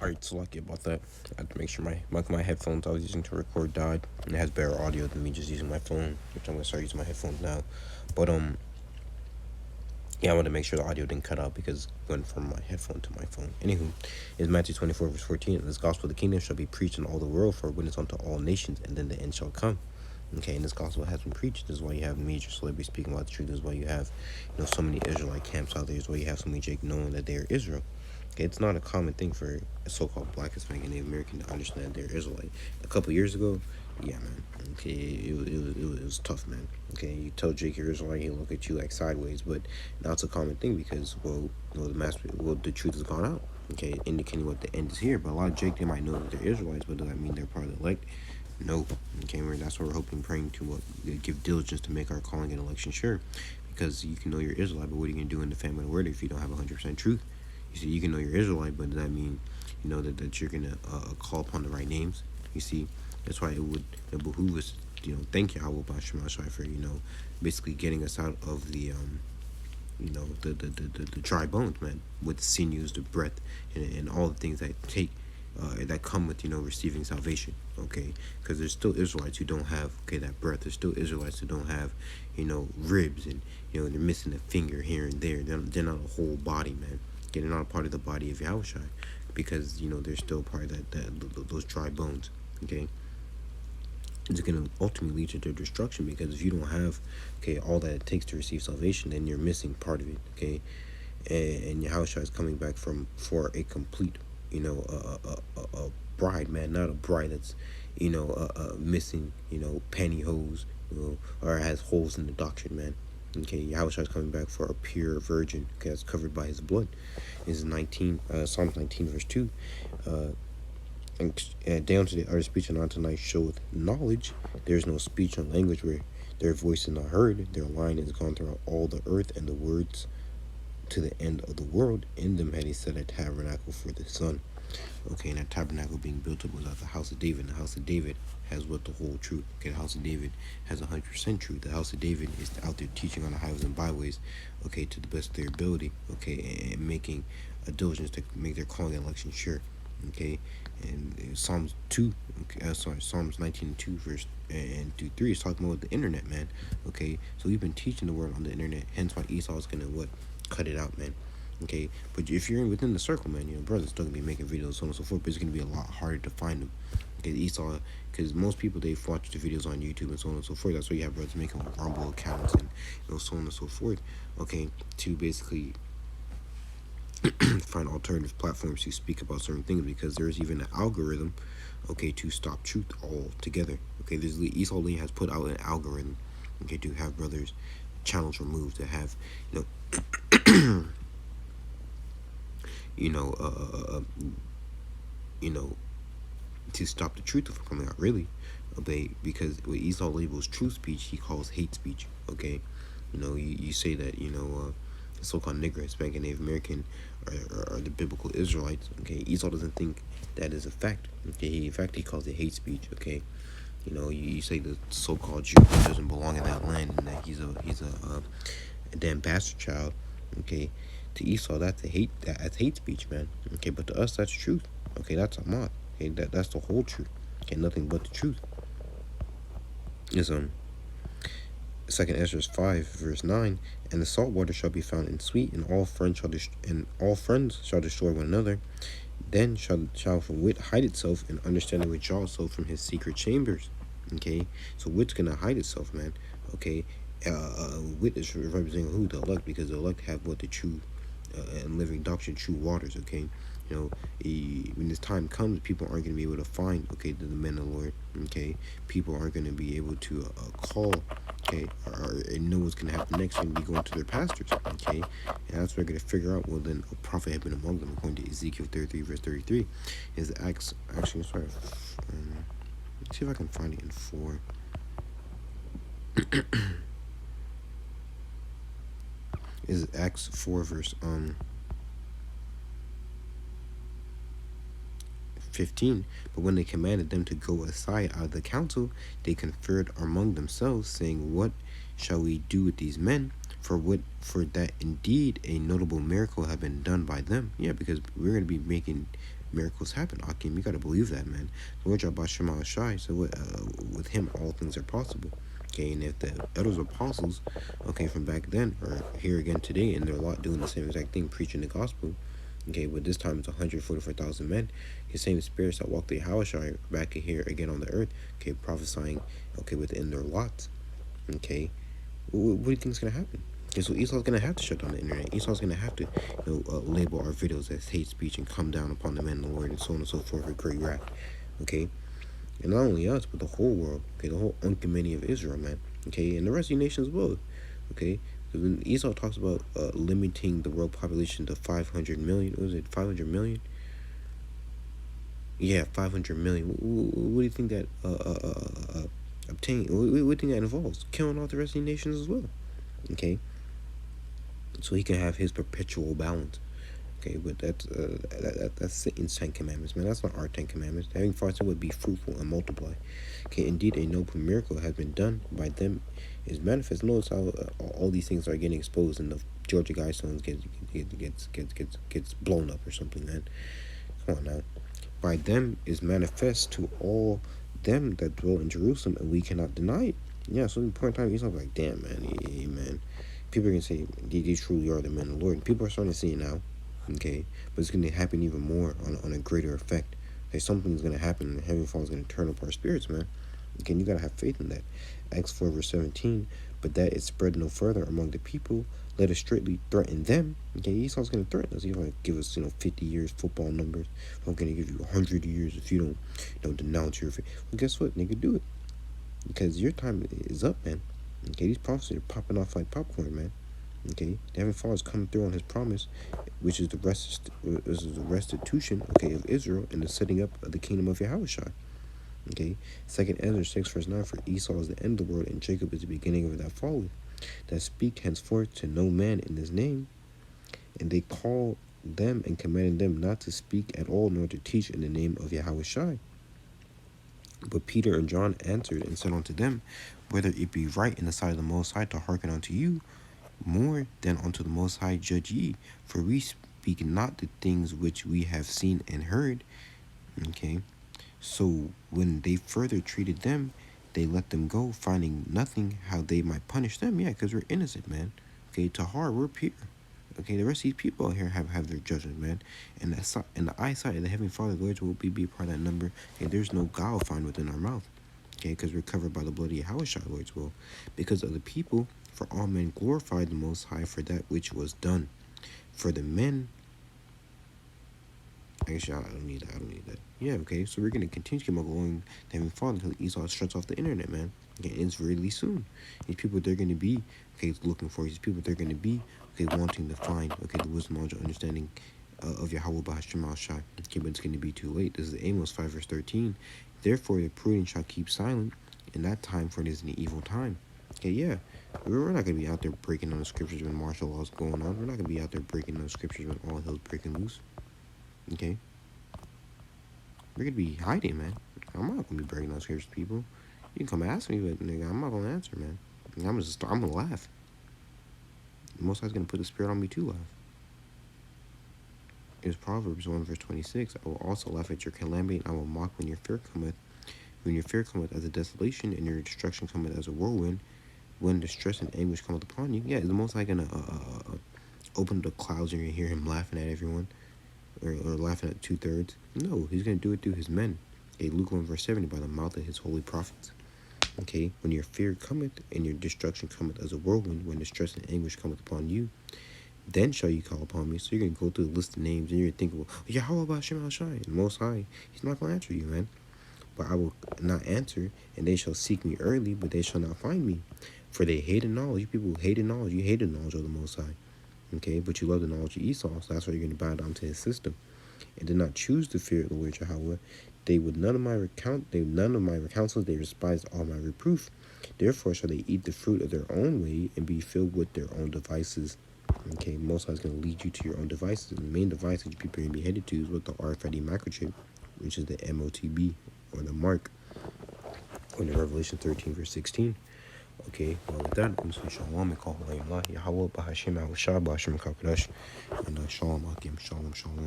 Alright, so lucky about that. I had to make sure my headphones I was using to record died, and it has better audio than me just using my phone, which I'm gonna start using my headphones now. But yeah, I wanted to make sure the audio didn't cut out because it went from my headphone to my phone. Anywho, it's Matthew 24 verse 14. And this gospel of the kingdom shall be preached in all the world for a witness unto all nations, and then the end shall come. Okay, and this gospel has been preached. This is why you have major celebrities speaking about the truth. This is why you have, so many Israelite camps out there. This is why you have so many Jake knowing that they are Israel. Okay, it's not a common thing for a so-called Black, Hispanic, and Native American to understand they're Israelite. A couple years ago, yeah, man. Okay, it was tough, man. Okay, you tell Jake you're Israelite, he'll look at you like sideways. But now it's a common thing because, the truth has gone out. Okay, indicating what the end is here. But a lot of Jake, they might know that they're Israelites, but does that mean they're part of the elect? No. Okay, that's what we're hoping, praying to give diligence to make our calling and election sure. Because you can know you're Israelite, but what are you going to do in the family of the word if you don't have 100% truth? You see, you can know you're Israelite, but does that mean, that you're going to call upon the right names? You see, that's why it behoove us, thank YAHAWAH BAHASHAM for, basically getting us out of the dry bones, man, with the sinews, the breath, and all the things that that come with, receiving salvation, okay? Because there's still Israelites who don't have, that breath. There's still Israelites who don't have, ribs, and, they're missing a finger here and there. They're not a whole body, man. They're not a part of the body of YAHAWASHI because, they're still part of those dry bones, okay? It's going to ultimately lead to their destruction because if you don't have, all that it takes to receive salvation, then you're missing part of it, okay? And YAHAWASHI is coming back for a complete, a bride, man, not a bride that's, missing, pantyhose, or has holes in the doctrine, man. Okay, YAHAWASHI is coming back for a pure virgin, okay, that's covered by his blood. This is Psalms 19 verse 2. And down to the other speech and on tonight showeth knowledge. There is no speech or language where their voice is not heard. Their line is gone throughout all the earth, and the words to the end of the world. In them had he set a tabernacle for the sun. Okay, and that tabernacle being built up was at the house of David. And the house of David has what? The whole truth. Okay, the house of David has 100% truth. The house of David is out there teaching on the highways and byways, okay, to the best of their ability, okay, and making a diligence to make their calling and election sure, okay. And Psalms 19 and 2 verse and 2-3 is talking about the internet, man. Okay, so we've been teaching the word on the internet, hence why Esau is gonna cut it out, man. Okay, but if you're within the circle, man, brothers still gonna be making videos, so on and so forth, but it's gonna be a lot harder to find them. Okay, Esau, because most people, they've watched the videos on YouTube and so on and so forth. That's why you have brothers making Rumble accounts and so on and so forth. Okay, to basically find alternative platforms to speak about certain things, because there's even an algorithm, okay, to stop truth altogether. Okay, Esau Lee has put out an algorithm, okay, to have brothers channels removed, to have to stop the truth from coming out, really. Okay, because what Esau labels truth speech, he calls hate speech. Okay, you say that the so-called Negro, Hispanic, and Native American are the biblical Israelites. Okay, Esau doesn't think that is a fact. Okay, in fact, he calls it hate speech. Okay, you say the so-called Jew doesn't belong in that land and that he's a damn bastard child. Okay, to Esau that's hate speech, man. Okay, but to us that's truth. Okay, that's Ahmad. Okay, that's the whole truth. Okay, nothing but the truth. Is 2nd Ezra 5 verse 9, and the salt water shall be found in sweet, and all friends shall destroy one another. Then shall wit hide itself, and understanding withdraw itself from his secret chambers. Okay, so wit's gonna hide itself, man. Okay, wit is representing who? The elect, because the elect have what? The true and living doctrine, true waters. Okay, when this time comes, people aren't going to be able to find, the men of the Lord. Okay, people aren't going to be able to call, or know what's going to happen next. They're going to be going to their pastors. Okay, and that's where they're going to figure out, well, then a prophet had been among them, according to Ezekiel 33 verse 33. Is Acts, actually, sorry, let's see if I can find it in 4. Is Acts 4 verse 15. But when they commanded them to go aside out of the council, they conferred among themselves, saying, what shall we do with these men? For that indeed a notable miracle had been done by them. Yeah, because we're going to be making miracles happen. Akim, you gotta believe that, man. The Lord YAHAWASHI, so with him all things are possible. Okay, and if the elders apostles, okay, from back then are here again today, and they're a lot doing the same exact thing, preaching the gospel. Okay, but this time it's 144,000 men. His same spirits that walked the Yahawashi back here again on the earth. Okay, prophesying. Okay, within their lot. Okay, what do you think is gonna happen? Okay, so Esau's gonna have to shut down the internet. Esau's gonna have to, label our videos as hate speech and come down upon the men of the Lord and so on and so forth with great wrath. Okay, and not only us, but the whole world. Okay, the whole uncommunity of Israel, man. Okay, and the rest of the nations as well. Okay, because when Esau talks about limiting the world population to 500 million, what was it, 500 million? Yeah, 500 million. What do you think that obtain? What do you think that involves? Killing all the rest of the nations as well. Okay, so he can have his perpetual balance. Okay, but that's Satan's 10 commandments, man. That's not our 10 commandments. Having fasted would be fruitful and multiply. Okay, indeed, a noble miracle has been done by them is manifest. Notice how all these things are getting exposed, and the Georgia Guidestones gets blown up or something, man. Come on now. By them is manifest to all them that dwell in Jerusalem, and we cannot deny it. Yeah, so at the point in time, he's like, damn, man, yeah, man. People are going to say, they truly are the men of the Lord. And people are starting to see it now. Okay, but it's going to happen even more on a greater effect. Okay, something's going to happen, and Heavenly Father is going to turn up our spirits, man. Okay, you got to have faith in that. Acts 4 verse 17, but that it spread no further among the people, let us straightly threaten them. Okay, Esau's going to threaten us. He's going to give us, 50 years football numbers. I'm going to give you 100 years if you don't denounce your faith. Well, guess what? Nigga, do it. Because your time is up, man. Okay, these prophecies are popping off like popcorn, man. Okay, the Heavenly Father is coming through on his promise, which is the restitution, okay, of Israel and the setting up of the kingdom of Yahawashi. Okay, 2 Ezra 6 verse 9, for Esau is the end of the world, and Jacob is the beginning of that folly, that speak henceforth to no man in his name. And they call them and commanded them not to speak at all, nor to teach in the name of Yahawashi. But Peter and John answered and said unto them, whether it be right in the sight of the Most High to hearken unto you, more than unto the Most High judge ye, for we speak not the things which we have seen and heard. Okay, so when they further treated them, they let them go, finding nothing how they might punish them. Yeah, because we're innocent, man. Okay, Tahar, we're pure. Okay, the rest of these people out here have their judgment, man. And in the eyesight of the Heavenly Father, Lord, will be part of that number. Okay, there's no guile found within our mouth. Okay, because we're covered by the blood of Yahawashi, Lord's will. Because of the people, for all men glorified the Most High for that which was done. For the men, actually, I don't need that. Yeah, okay, so we're going to continue to keep on glowing the Heavenly Father until Esau shuts off the internet, man. Okay, it's really soon. These people, they're going to be, okay, looking for these people, they're going to be, okay, wanting to find, okay, the wisdom, knowledge, understanding of Yahweh BAHASHAM. Okay, but it's going to be too late. This is Amos 5 verse 13. Therefore, the prudent shall keep silent in that time, for it is an evil time. Okay, yeah. We're not going to be out there breaking on the scriptures when martial law is going on. We're not going to be out there breaking on the scriptures when all hell's breaking loose. Okay? We're going to be hiding, man. I'm not going to be breaking on scriptures, people. You can come ask me, but, nigga, I'm not going to answer, man. I'm going to laugh. The Most High's going to put the spirit on me to laugh. It's Proverbs 1 verse 26. I will also laugh at your calamity, and I will mock when your fear cometh. When your fear cometh as a desolation, and your destruction cometh as a whirlwind, when distress and anguish cometh upon you. Yeah, is the Most High gonna open the clouds and you're gonna hear him laughing at everyone, or laughing at 2/3? No, he's gonna do it through his men. Okay, Luke 1 verse 70, by the mouth of his holy prophets. Okay, when your fear cometh and your destruction cometh as a whirlwind, when distress and anguish cometh upon you, then shall you call upon me. So you're gonna go through the list of names and you're gonna think, well, Yahweh BAHASHAM the Most High, he's not gonna answer you, man. But I will not answer, and they shall seek me early, but they shall not find me. For they hated knowledge. You people hated knowledge. You hated knowledge of the Most High. Okay, but you love the knowledge of Esau, so that's why you're going to bow down to his system. And did not choose the fear of the Lord Yahweh. They would none of my counsels, they despised all my reproof. Therefore shall they eat the fruit of their own way and be filled with their own devices. Okay, Most High is going to lead you to your own devices. And the main device that you people are going to be headed to is with the RFID microchip, which is the MOTB, or the mark, or the Revelation 13 verse 16. Okay, well with that, I'm saying shalom, Yahawah, Yahawah, BAHASHAM, BAHASHAM, QADASH, and shalom, Akim, shalom, shalom.